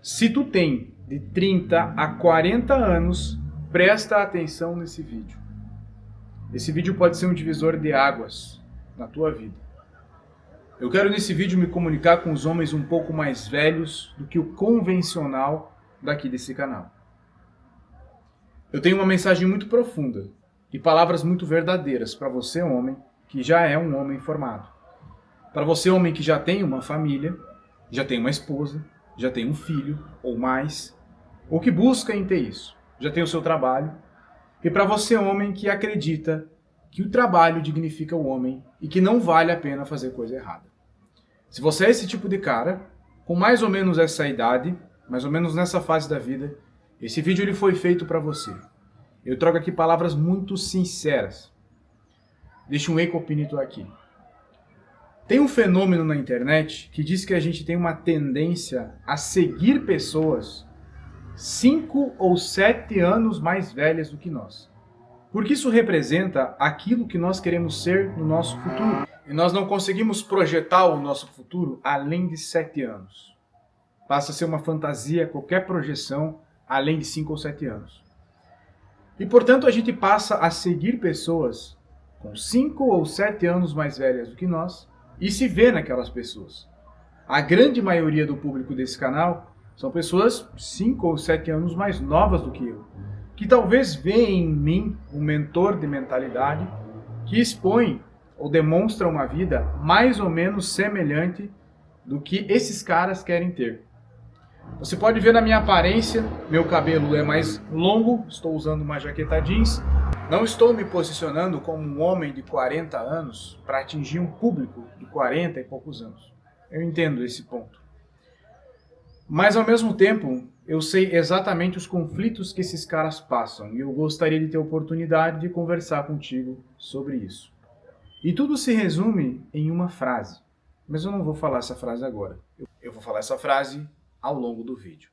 Se tu tem de 30 a 40 anos, presta atenção nesse vídeo. Esse vídeo pode ser um divisor de águas na tua vida. Eu quero nesse vídeo me comunicar com os homens um pouco mais velhos do que o convencional daqui desse canal. Eu tenho uma mensagem muito profunda e palavras muito verdadeiras para você, homem, que já é um homem formado. Para você, homem, que já tem uma família, já tem uma esposa, já tem um filho ou mais, ou que busca em ter isso, já tem o seu trabalho. E para você, homem, que acredita que o trabalho dignifica o homem e que não vale a pena fazer coisa errada. Se você é esse tipo de cara, com mais ou menos essa idade, mais ou menos nessa fase da vida, esse vídeo ele foi feito para você. Eu trago aqui palavras muito sinceras. Deixa um ecopinito aqui. Tem um fenômeno na internet que diz que a gente tem uma tendência a seguir pessoas 5 ou 7 anos mais velhas do que nós. Porque isso representa aquilo que nós queremos ser no nosso futuro. E nós não conseguimos projetar o nosso futuro além de 7 anos. Passa a ser uma fantasia qualquer projeção além de 5 ou 7 anos. E portanto a gente passa a seguir pessoas com 5 ou 7 anos mais velhas do que nós e se vê naquelas pessoas. A grande maioria do público desse canal são pessoas 5 ou 7 anos mais novas do que eu, que talvez veem em mim um mentor de mentalidade que expõe ou demonstra uma vida mais ou menos semelhante do que esses caras querem ter. Você pode ver na minha aparência, meu cabelo é mais longo, estou usando uma jaqueta jeans. Não estou me posicionando como um homem de 40 anos para atingir um público de 40 e poucos anos. Eu entendo esse ponto. Mas ao mesmo tempo, eu sei exatamente os conflitos que esses caras passam e eu gostaria de ter a oportunidade de conversar contigo sobre isso. E tudo se resume em uma frase, mas eu não vou falar essa frase agora. Eu vou falar essa frase ao longo do vídeo.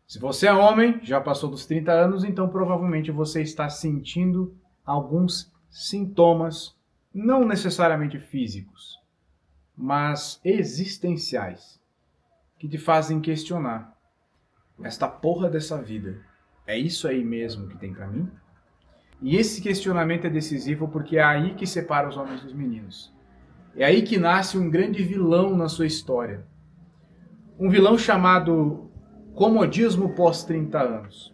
Se você é homem, já passou dos 30 anos, então provavelmente você está sentindo alguns sintomas, não necessariamente físicos, mas existenciais, que te fazem questionar: esta porra dessa vida, é isso aí mesmo que tem pra mim? E esse questionamento é decisivo porque é aí que separa os homens dos meninos. É aí que nasce um grande vilão na sua história. Um vilão chamado comodismo pós 30 anos.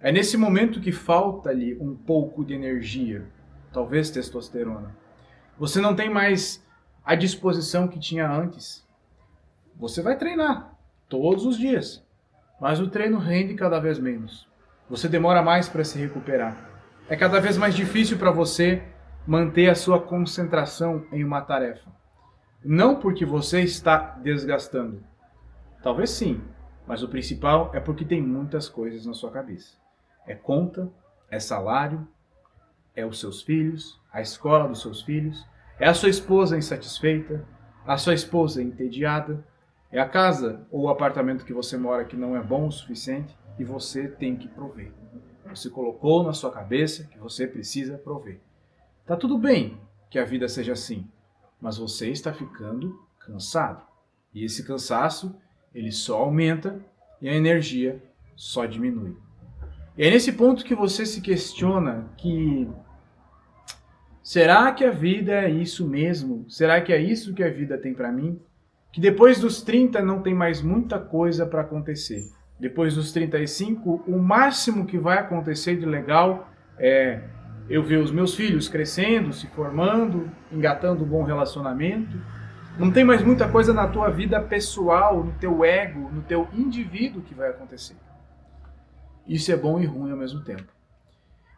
É nesse momento que falta-lhe um pouco de energia, talvez testosterona. Você não tem mais a disposição que tinha antes. Você vai treinar todos os dias, mas o treino rende cada vez menos. Você demora mais para se recuperar. É cada vez mais difícil para você manter a sua concentração em uma tarefa. Não porque você está desgastando. Talvez sim, mas o principal é porque tem muitas coisas na sua cabeça. É conta, é salário, é os seus filhos, a escola dos seus filhos, é a sua esposa insatisfeita, a sua esposa entediada, é a casa ou o apartamento que você mora que não é bom o suficiente e você tem que prover. Você colocou na sua cabeça que você precisa prover. Tá tudo bem que a vida seja assim, mas você está ficando cansado. E esse cansaço, ele só aumenta e a energia só diminui. E é nesse ponto que você se questiona que será que a vida é isso mesmo? Será que é isso que a vida tem para mim? Que depois dos 30 não tem mais muita coisa para acontecer. Depois dos 35, o máximo que vai acontecer de legal é eu ver os meus filhos crescendo, se formando, engatando um bom relacionamento. Não tem mais muita coisa na tua vida pessoal, no teu ego, no teu indivíduo que vai acontecer. Isso é bom e ruim ao mesmo tempo.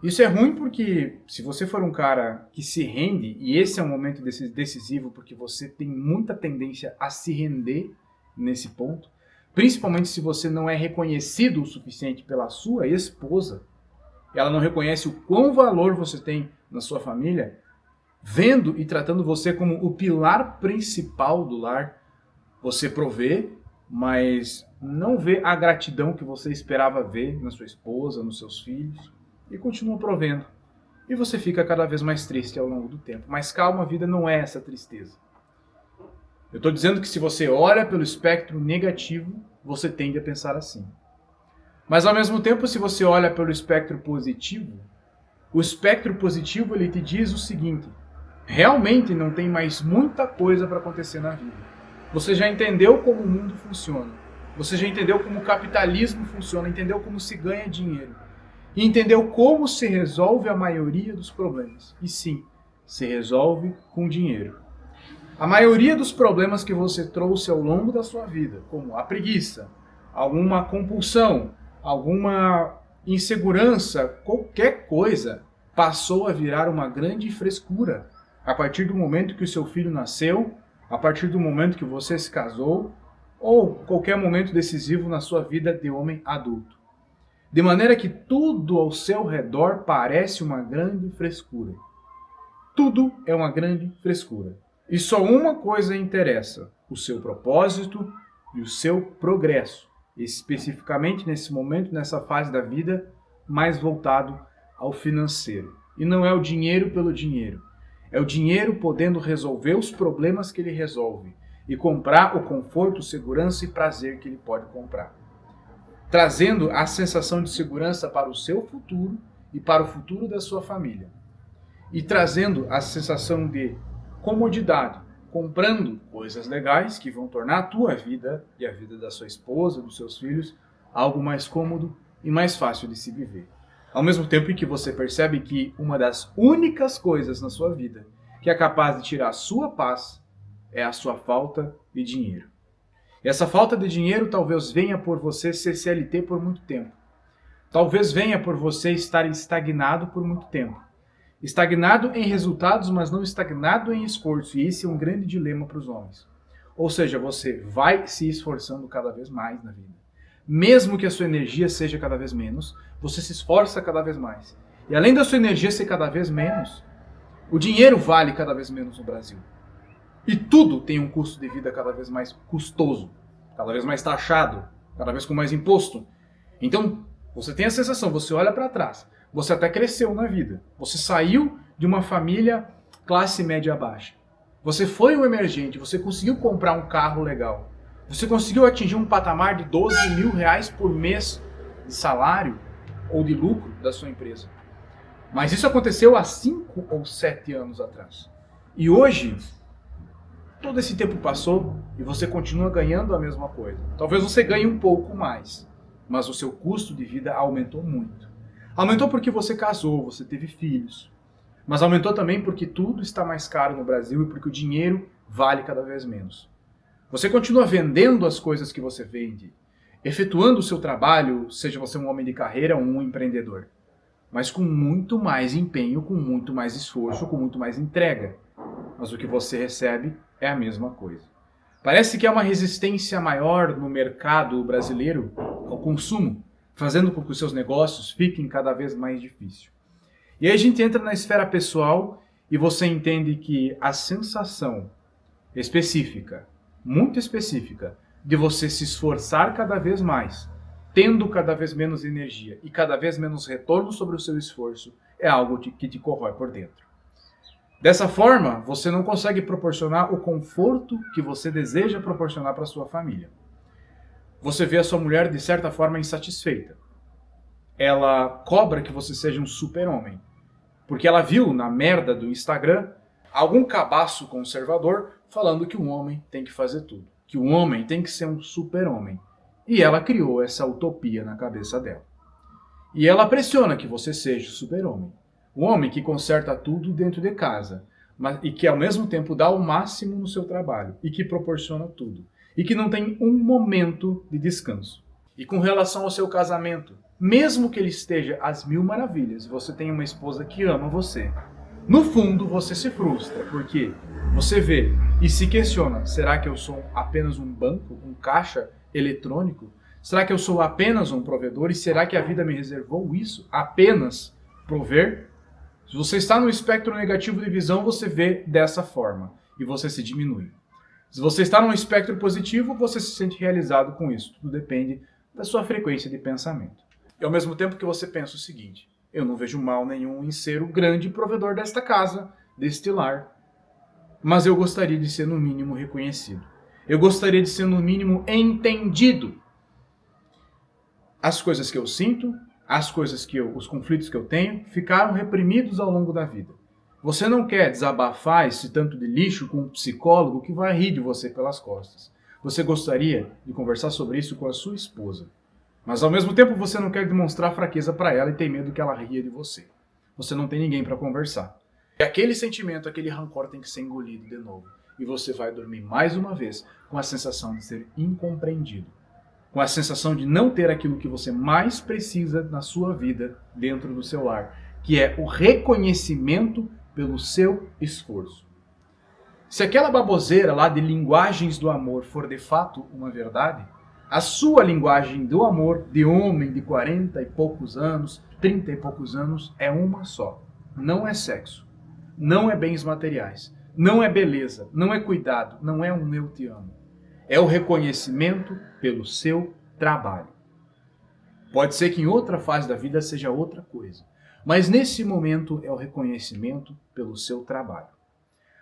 Isso é ruim porque se você for um cara que se rende, e esse é um momento decisivo porque você tem muita tendência a se render nesse ponto, principalmente se você não é reconhecido o suficiente pela sua esposa, ela não reconhece o quão valor você tem na sua família, vendo e tratando você como o pilar principal do lar, você provê, mas não vê a gratidão que você esperava ver na sua esposa, nos seus filhos, e continua provendo. E você fica cada vez mais triste ao longo do tempo. Mas calma, a vida não é essa tristeza. Eu estou dizendo que se você olha pelo espectro negativo, você tende a pensar assim. Mas ao mesmo tempo, se você olha pelo espectro positivo, o espectro positivo ele te diz o seguinte: realmente não tem mais muita coisa para acontecer na vida. Você já entendeu como o mundo funciona. Você já entendeu como o capitalismo funciona, entendeu como se ganha dinheiro. E entendeu como se resolve a maioria dos problemas. E sim, se resolve com dinheiro. A maioria dos problemas que você trouxe ao longo da sua vida, como a preguiça, alguma compulsão, alguma insegurança, qualquer coisa, passou a virar uma grande frescura a partir do momento que o seu filho nasceu, a partir do momento que você se casou, ou qualquer momento decisivo na sua vida de homem adulto. De maneira que tudo ao seu redor parece uma grande frescura. Tudo é uma grande frescura. E só uma coisa interessa: o seu propósito e o seu progresso. Especificamente nesse momento, nessa fase da vida, mais voltado ao financeiro. E não é o dinheiro pelo dinheiro. É o dinheiro podendo resolver os problemas que ele resolve e comprar o conforto, segurança e prazer que ele pode comprar. Trazendo a sensação de segurança para o seu futuro e para o futuro da sua família. E trazendo a sensação de comodidade, comprando coisas legais que vão tornar a tua vida e a vida da sua esposa, dos seus filhos, algo mais cômodo e mais fácil de se viver. Ao mesmo tempo em que você percebe que uma das únicas coisas na sua vida que é capaz de tirar a sua paz é a sua falta de dinheiro. E essa falta de dinheiro talvez venha por você ser CLT por muito tempo. Talvez venha por você estar estagnado por muito tempo. Estagnado em resultados, mas não estagnado em esforço. E esse é um grande dilema para os homens. Ou seja, você vai se esforçando cada vez mais na vida. Mesmo que a sua energia seja cada vez menos, você se esforça cada vez mais. E além da sua energia ser cada vez menos, o dinheiro vale cada vez menos no Brasil. E tudo tem um custo de vida cada vez mais custoso, cada vez mais taxado, cada vez com mais imposto. Então, você tem a sensação, você olha para trás, você até cresceu na vida. Você saiu de uma família classe média baixa. Você foi um emergente, você conseguiu comprar um carro legal. Você conseguiu atingir um patamar de 12 mil reais por mês de salário ou de lucro da sua empresa. Mas isso aconteceu há 5 ou 7 anos atrás. E hoje, todo esse tempo passou e você continua ganhando a mesma coisa. Talvez você ganhe um pouco mais, mas o seu custo de vida aumentou muito. Aumentou porque você casou, você teve filhos. Mas aumentou também porque tudo está mais caro no Brasil e porque o dinheiro vale cada vez menos. Você continua vendendo as coisas que você vende, efetuando o seu trabalho, seja você um homem de carreira ou um empreendedor, mas com muito mais empenho, com muito mais esforço, com muito mais entrega. Mas o que você recebe é a mesma coisa. Parece que há uma resistência maior no mercado brasileiro ao consumo, fazendo com que os seus negócios fiquem cada vez mais difíceis. E aí a gente entra na esfera pessoal e você entende que a sensação específica, muito específica, de você se esforçar cada vez mais, tendo cada vez menos energia e cada vez menos retorno sobre o seu esforço, é algo que te corrói por dentro. Dessa forma, você não consegue proporcionar o conforto que você deseja proporcionar para sua família. Você vê a sua mulher de certa forma insatisfeita. Ela cobra que você seja um super-homem, porque ela viu na merda do Instagram algum cabaço conservador falando que um homem tem que fazer tudo, que um homem tem que ser um super-homem. E ela criou essa utopia na cabeça dela. E ela pressiona que você seja o super-homem. O homem que conserta tudo dentro de casa, e que ao mesmo tempo dá o máximo no seu trabalho, e que proporciona tudo. E que não tem um momento de descanso. E com relação ao seu casamento, mesmo que ele esteja às mil maravilhas, você tem uma esposa que ama você, no fundo você se frustra, porque você vê e se questiona: será que eu sou apenas um banco, um caixa eletrônico? Será que eu sou apenas um provedor? E será que a vida me reservou isso? Apenas prover? Se você está no espectro negativo de visão, você vê dessa forma e você se diminui. Se você está no espectro positivo, você se sente realizado com isso. Tudo depende da sua frequência de pensamento. E ao mesmo tempo que você pensa o seguinte: eu não vejo mal nenhum em ser o grande provedor desta casa, deste lar, mas eu gostaria de ser no mínimo reconhecido. Eu gostaria de ser no mínimo entendido. as coisas que eu sinto, os conflitos que eu tenho, ficaram reprimidos ao longo da vida. Você não quer desabafar esse tanto de lixo com um psicólogo que vai rir de você pelas costas. Você gostaria de conversar sobre isso com a sua esposa. Mas ao mesmo tempo você não quer demonstrar fraqueza para ela e tem medo que ela ria de você. Você não tem ninguém para conversar. E aquele sentimento, aquele rancor tem que ser engolido de novo. E você vai dormir mais uma vez com a sensação de ser incompreendido. Com a sensação de não ter aquilo que você mais precisa na sua vida dentro do seu lar, que é o reconhecimento pelo seu esforço. Se aquela baboseira lá de linguagens do amor for de fato uma verdade, a sua linguagem do amor de homem de 40 e poucos anos, 30 e poucos anos, é uma só. Não é sexo, não é bens materiais, não é beleza, não é cuidado, não é um eu te amo. É o reconhecimento pelo seu trabalho. Pode ser que em outra fase da vida seja outra coisa, mas nesse momento é o reconhecimento pelo seu trabalho.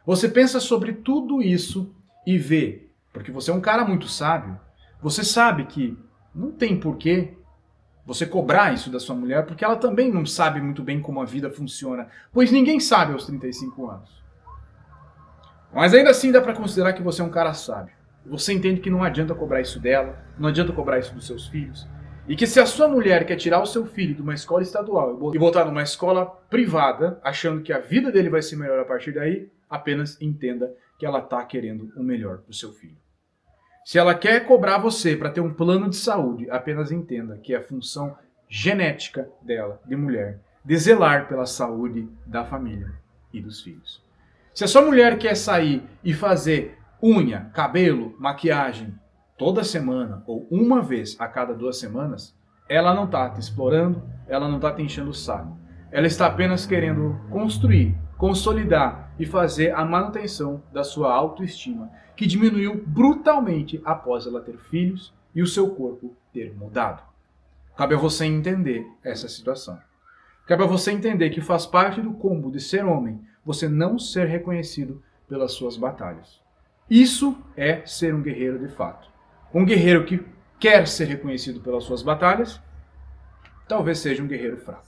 Você pensa sobre tudo isso e vê, porque você é um cara muito sábio, você sabe que não tem porquê você cobrar isso da sua mulher, porque ela também não sabe muito bem como a vida funciona, pois ninguém sabe aos 35 anos. Mas ainda assim dá para considerar que você é um cara sábio. Você entende que não adianta cobrar isso dela, não adianta cobrar isso dos seus filhos. E que se a sua mulher quer tirar o seu filho de uma escola estadual e botar numa escola privada, achando que a vida dele vai ser melhor a partir daí, apenas entenda que ela está querendo o melhor para o seu filho. Se ela quer cobrar você para ter um plano de saúde, apenas entenda que é a função genética dela, de mulher, de zelar pela saúde da família e dos filhos. Se a sua mulher quer sair e fazer unha, cabelo, maquiagem toda semana ou uma vez a cada 2 semanas, ela não está te explorando, ela não está te enchendo o saco. Ela está apenas querendo construir, consolidar e fazer a manutenção da sua autoestima, que diminuiu brutalmente após ela ter filhos e o seu corpo ter mudado. Cabe a você entender essa situação. Cabe a você entender que faz parte do combo de ser homem você não ser reconhecido pelas suas batalhas. Isso é ser um guerreiro de fato. Um guerreiro que quer ser reconhecido pelas suas batalhas, talvez seja um guerreiro fraco.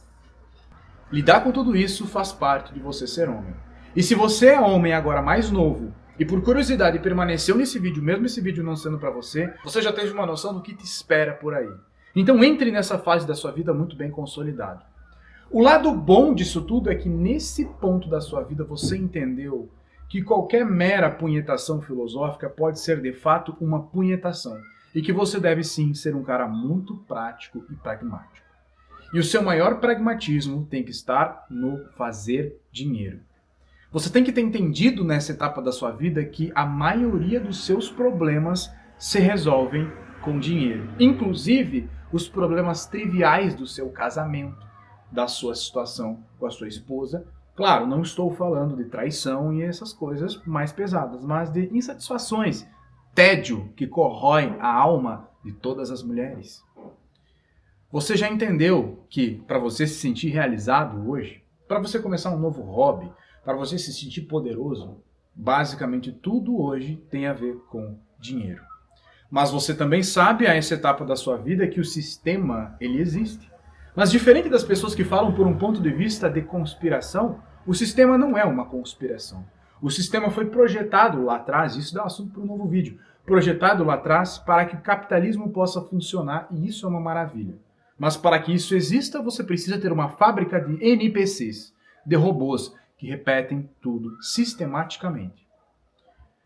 Lidar com tudo isso faz parte de você ser homem. E se você é homem agora mais novo, e por curiosidade permaneceu nesse vídeo, mesmo esse vídeo não sendo para você, você já teve uma noção do que te espera por aí. Então entre nessa fase da sua vida muito bem consolidado. O lado bom disso tudo é que nesse ponto da sua vida você entendeu que qualquer mera punhetação filosófica pode ser de fato uma punhetação e que você deve sim ser um cara muito prático e pragmático. E o seu maior pragmatismo tem que estar no fazer dinheiro. Você tem que ter entendido nessa etapa da sua vida que a maioria dos seus problemas se resolvem com dinheiro. Inclusive os problemas triviais do seu casamento, da sua situação com a sua esposa. Claro, não estou falando de traição e essas coisas mais pesadas, mas de insatisfações, tédio que corrói a alma de todas as mulheres. Você já entendeu que para você se sentir realizado hoje, para você começar um novo hobby, para você se sentir poderoso, basicamente tudo hoje tem a ver com dinheiro. Mas você também sabe a essa etapa da sua vida que o sistema, ele existe. Mas diferente das pessoas que falam por um ponto de vista de conspiração, o sistema não é uma conspiração. O sistema foi projetado lá atrás, isso dá assunto para um novo vídeo, projetado lá atrás para que o capitalismo possa funcionar e isso é uma maravilha. Mas para que isso exista, você precisa ter uma fábrica de NPCs, de robôs que repetem tudo sistematicamente.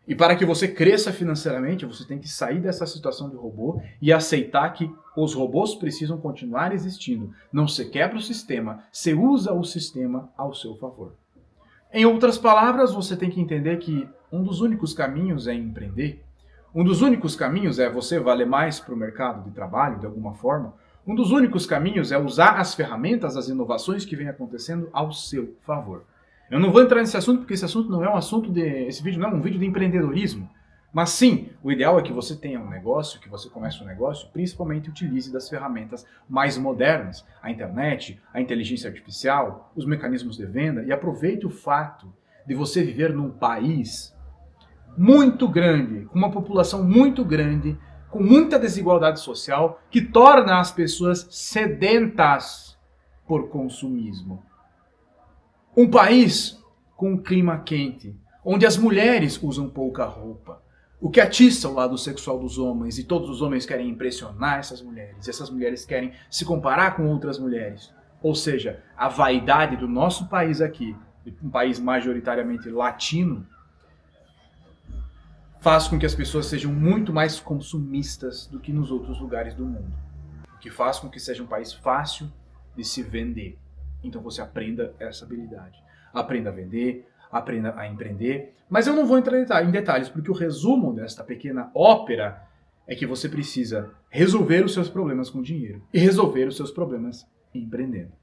E para que você cresça financeiramente, você tem que sair dessa situação de robô e aceitar que os robôs precisam continuar existindo. Não se quebra o sistema, se usa o sistema ao seu favor. Em outras palavras, você tem que entender que um dos únicos caminhos é empreender. Um dos únicos caminhos é você valer mais para o mercado de trabalho, de alguma forma. Um dos únicos caminhos é usar as ferramentas, as inovações que vêm acontecendo ao seu favor. Eu não vou entrar nesse assunto porque esse assunto não é um assunto de... Esse vídeo não é um vídeo de empreendedorismo. Mas sim, o ideal é que você tenha um negócio, que você comece um negócio, principalmente utilize das ferramentas mais modernas, a internet, a inteligência artificial, os mecanismos de venda, e aproveite o fato de você viver num país muito grande, com uma população muito grande, com muita desigualdade social, que torna as pessoas sedentas por consumismo. Um país com um clima quente, onde as mulheres usam pouca roupa, o que atiça o lado sexual dos homens, e todos os homens querem impressionar essas mulheres, e essas mulheres querem se comparar com outras mulheres. Ou seja, a vaidade do nosso país aqui, um país majoritariamente latino, faz com que as pessoas sejam muito mais consumistas do que nos outros lugares do mundo. O que faz com que seja um país fácil de se vender. Então você aprenda essa habilidade. Aprenda a vender, aprenda a empreender. Mas eu não vou entrar em detalhes, porque o resumo desta pequena ópera é que você precisa resolver os seus problemas com dinheiro e resolver os seus problemas empreendendo.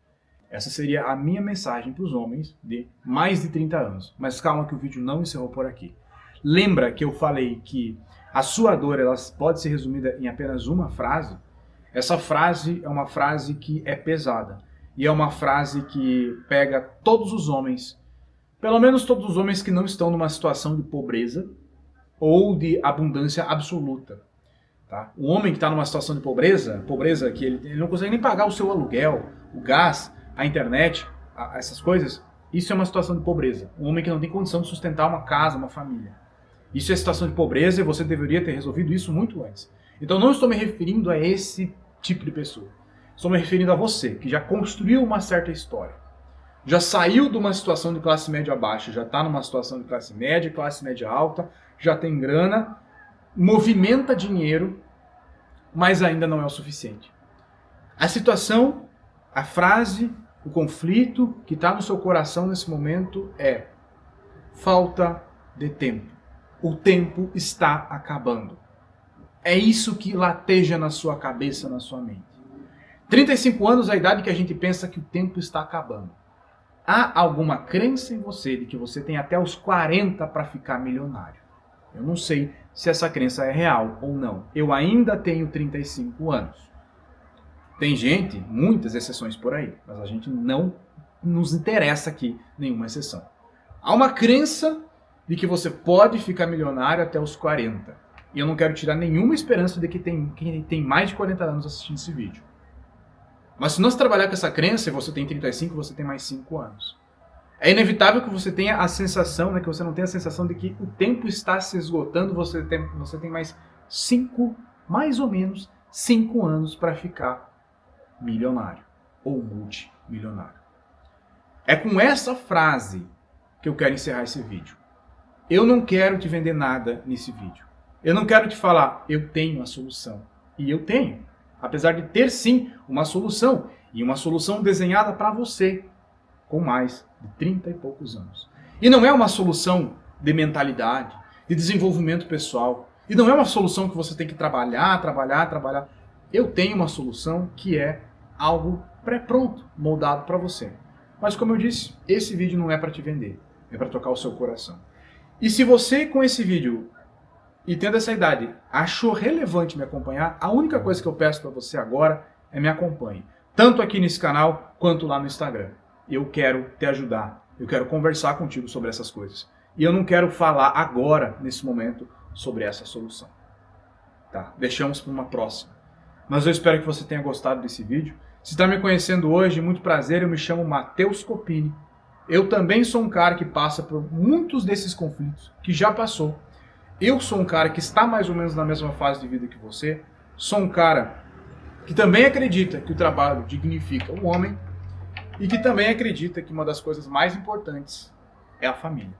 Essa seria a minha mensagem para os homens de mais de 30 anos. Mas calma que o vídeo não encerrou por aqui. Lembra que eu falei que a sua dor ela pode ser resumida em apenas uma frase? Essa frase é uma frase que é pesada. E é uma frase que pega todos os homens, pelo menos todos os homens que não estão numa situação de pobreza ou de abundância absoluta. Tá? O homem que está numa situação de pobreza que ele não consegue nem pagar o seu aluguel, o gás, a internet, essas coisas, isso é uma situação de pobreza. Um homem que não tem condição de sustentar uma casa, uma família. Isso é situação de pobreza e você deveria ter resolvido isso muito antes. Então não estou me referindo a esse tipo de pessoa. Estou me referindo a você, que já construiu uma certa história. Já saiu de uma situação de classe média baixa, já está numa situação de classe média alta, já tem grana, movimenta dinheiro, mas ainda não é o suficiente. A situação, a frase, o conflito que está no seu coração nesse momento é falta de tempo. O tempo está acabando. É isso que lateja na sua cabeça, na sua mente. 35 anos é a idade que a gente pensa que o tempo está acabando. Há alguma crença em você de que você tem até os 40 para ficar milionário? Eu não sei se essa crença é real ou não. Eu ainda tenho 35 anos. Tem gente, muitas exceções por aí, mas a gente não nos interessa aqui nenhuma exceção. Há uma crença de que você pode ficar milionário até os 40. E eu não quero tirar nenhuma esperança de quem tem mais de 40 anos assistindo esse vídeo. Mas se nós trabalhar com essa crença e você tem 35, você tem mais 5 anos. É inevitável que você tenha a sensação, que você não tenha a sensação de que o tempo está se esgotando, você tem mais ou menos 5 anos para ficar milionário ou multimilionário. É com essa frase que eu quero encerrar esse vídeo. Eu não quero te vender nada nesse vídeo. Eu não quero te falar, eu tenho a solução. E eu tenho. Apesar de ter sim uma solução. E uma solução desenhada para você. Com mais de 30 e poucos anos. E não é uma solução de mentalidade, de desenvolvimento pessoal. E não é uma solução que você tem que trabalhar. Eu tenho uma solução que é algo pré-pronto, moldado para você. Mas como eu disse, esse vídeo não é para te vender. É para tocar o seu coração. E se você com esse vídeo e tendo essa idade achou relevante me acompanhar, a única coisa que eu peço para você agora é me acompanhe. Tanto aqui nesse canal quanto lá no Instagram. Eu quero te ajudar. Eu quero conversar contigo sobre essas coisas. E eu não quero falar agora, nesse momento, sobre essa solução. Tá? Deixamos para uma próxima. Mas eu espero que você tenha gostado desse vídeo. Se está me conhecendo hoje, muito prazer, eu me chamo Matheus Copini. Eu também sou um cara que passa por muitos desses conflitos, que já passou. Eu sou um cara que está mais ou menos na mesma fase de vida que você. Sou um cara que também acredita que o trabalho dignifica o homem e que também acredita que uma das coisas mais importantes é a família.